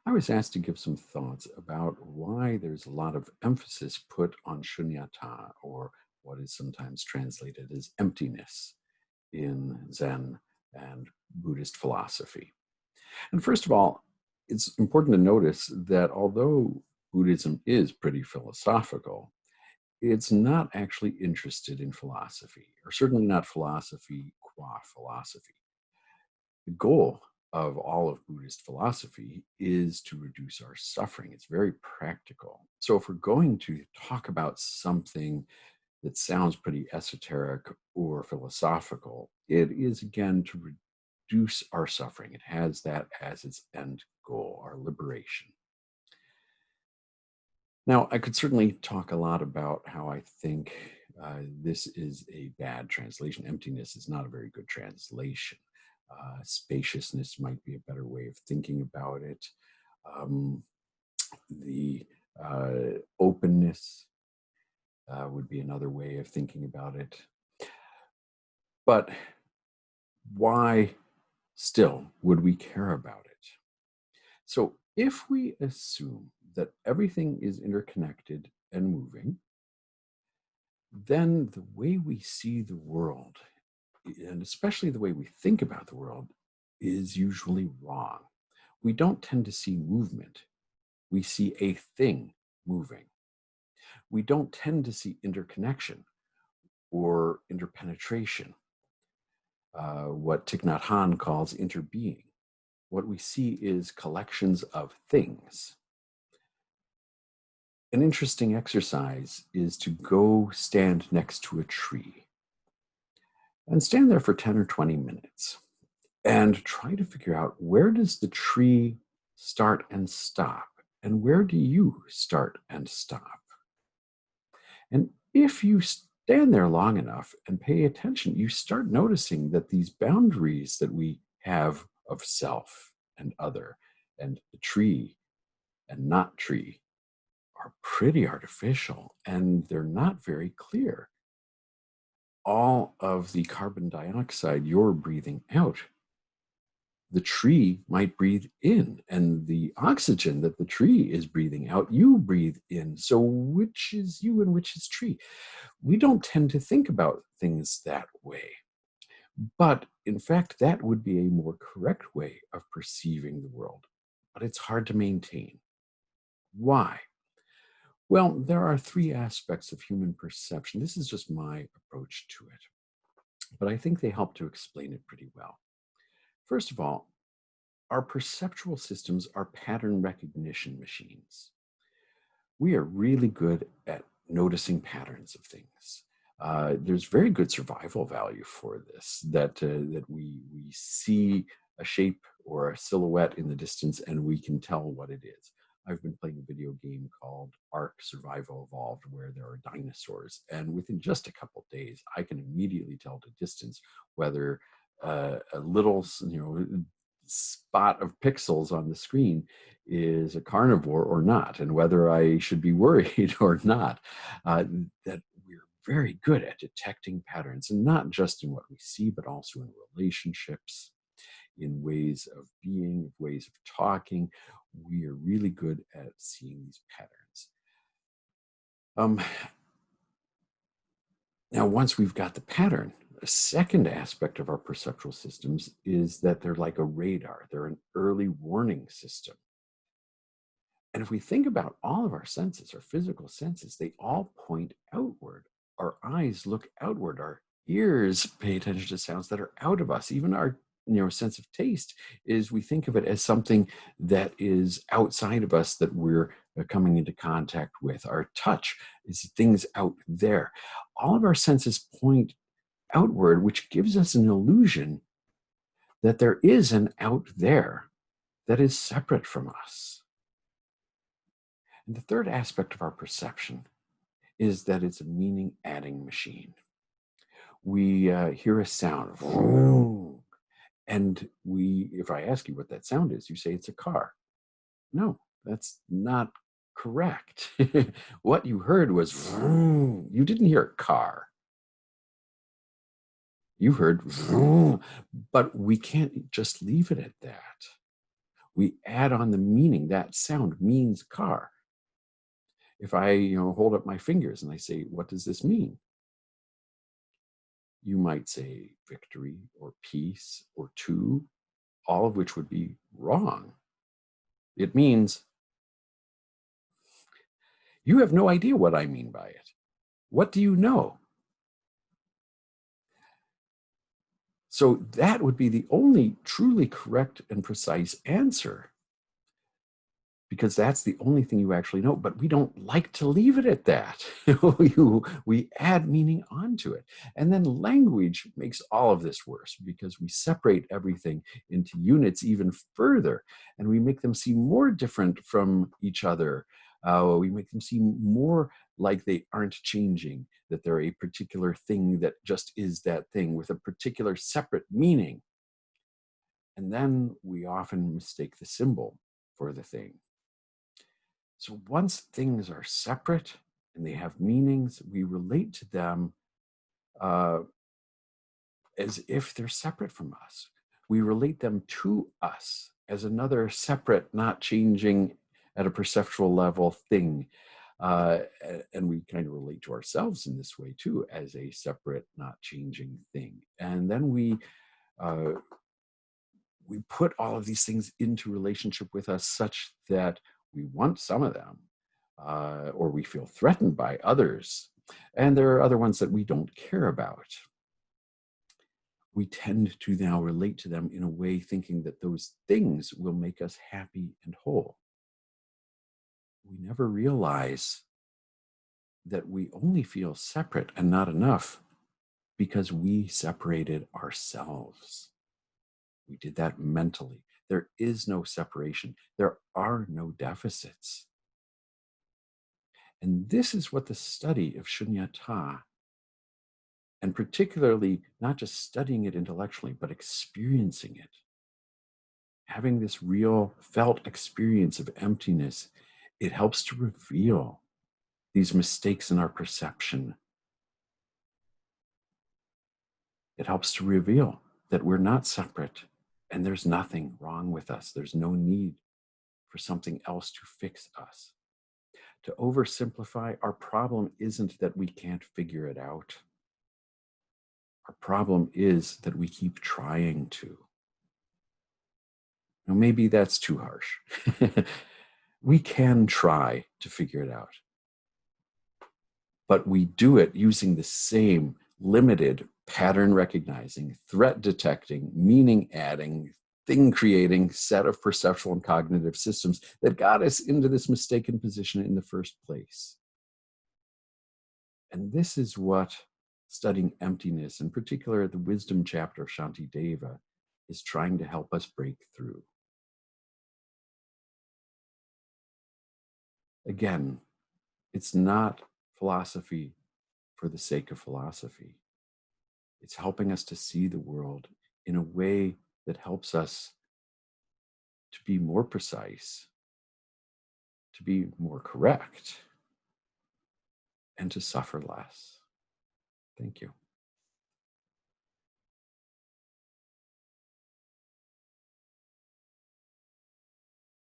I was asked to give some thoughts about why there's a lot of emphasis put on shunyata, or what is sometimes translated as emptiness, in Zen and Buddhist philosophy. And first of all, it's important to notice that although Buddhism is pretty philosophical, it's not actually interested in philosophy, or certainly not philosophy qua philosophy. The goal of all of Buddhist philosophy is to reduce our suffering. It's very practical. So, if we're going to talk about something that sounds pretty esoteric or philosophical, it is again to reduce our suffering. It has that as its end goal, our liberation. Now, I could certainly talk a lot about how I think this is a bad translation. Emptiness is not a very good translation. Spaciousness might be a better way of thinking about it. Um, the openness would be another way of thinking about it. But why still would we care about it? So, if we assume that everything is interconnected and moving, then the way we see the world, and especially the way we think about the world, is usually wrong. We don't tend to see movement, we see a thing moving. We don't tend to see interconnection or interpenetration, what Thich Nhat Hanh calls interbeing. What we see is collections of things. An interesting exercise is to go stand next to a tree and stand there for 10 or 20 minutes and try to figure out, where does the tree start and stop? And where do you start and stop? And if you stand there long enough and pay attention, you start noticing that these boundaries that we have of self and other and the tree and not tree are pretty artificial, and they're not very clear. All of the carbon dioxide you're breathing out, the tree might breathe in, and the oxygen that the tree is breathing out, you breathe in. So which is you and which is tree? We don't tend to think about things that way. But in fact, that would be a more correct way of perceiving the world. But it's hard to maintain. Why? Well, there are three aspects of human perception. This is just my approach to it, but I think they help to explain it pretty well. First of all, our perceptual systems are pattern recognition machines. We are really good at noticing patterns of things. There's very good survival value for this, that we see a shape or a silhouette in the distance and we can tell what it is. I've been playing a video game called Ark Survival Evolved, where there are dinosaurs, and within just a couple days, I can immediately tell the distance whether a little, spot of pixels on the screen is a carnivore or not, and whether I should be worried or not. That we're very good at detecting patterns, and not just in what we see, but also in relationships, in ways of being, ways of talking. We are really good at seeing these patterns. Um, Now, once we've got the pattern, a second aspect of our perceptual systems is that they're like a radar. They're an early warning system. And if we think about all of our senses, our physical senses, they all point outward. Our eyes look outward. Our ears pay attention to sounds that are out of us. Even our sense of taste is, we think of it as something that is outside of us that we're coming into contact with. Our touch is things out there. All of our senses point outward, which gives us an illusion that there is an out there that is separate from us. And the third aspect of our perception is that it's a meaning adding machine. We hear a sound, vroom, and if I ask you what that sound is, you say it's a car. No, that's not correct. What you heard was vroom. You didn't hear a car. You heard vroom, but we can't just leave it at that. We add on the meaning. That sound means car. If I, hold up my fingers and I say, what does this mean? You might say victory or peace or two, all of which would be wrong. It means you have no idea what I mean by it. What do you know? So that would be the only truly correct and precise answer, because that's the only thing you actually know. But we don't like to leave it at that. We add meaning onto it. And then language makes all of this worse, because we separate everything into units even further, and we make them seem more different from each other. We make them seem more like they aren't changing, that they're a particular thing that just is that thing with a particular separate meaning. And then we often mistake the symbol for the thing. So once things are separate and they have meanings, we relate to them as if they're separate from us. We relate them to us as another separate, not changing at a perceptual level thing. And we kind of relate to ourselves in this way too, as a separate, not changing thing. And then we put all of these things into relationship with us such that we want some of them, or we feel threatened by others. And there are other ones that we don't care about. We tend to now relate to them in a way thinking that those things will make us happy and whole. We never realize that we only feel separate and not enough because we separated ourselves. We did that mentally. There is no separation. There are no deficits. And this is what the study of shunyata, and particularly not just studying it intellectually, but experiencing it, having this real felt experience of emptiness, it helps to reveal these mistakes in our perception. It helps to reveal that we're not separate and there's nothing wrong with us. There's no need for something else to fix us. To oversimplify, our problem isn't that we can't figure it out. Our problem is that we keep trying to. Now, maybe that's too harsh. We can try to figure it out, but we do it using the same limited pattern recognizing, threat detecting, meaning adding, thing creating set of perceptual and cognitive systems that got us into this mistaken position in the first place. And this is what studying emptiness, in particular the wisdom chapter of Shantideva, is trying to help us break through. Again, it's not philosophy for the sake of philosophy. It's helping us to see the world in a way that helps us to be more precise, to be more correct, and to suffer less. Thank you.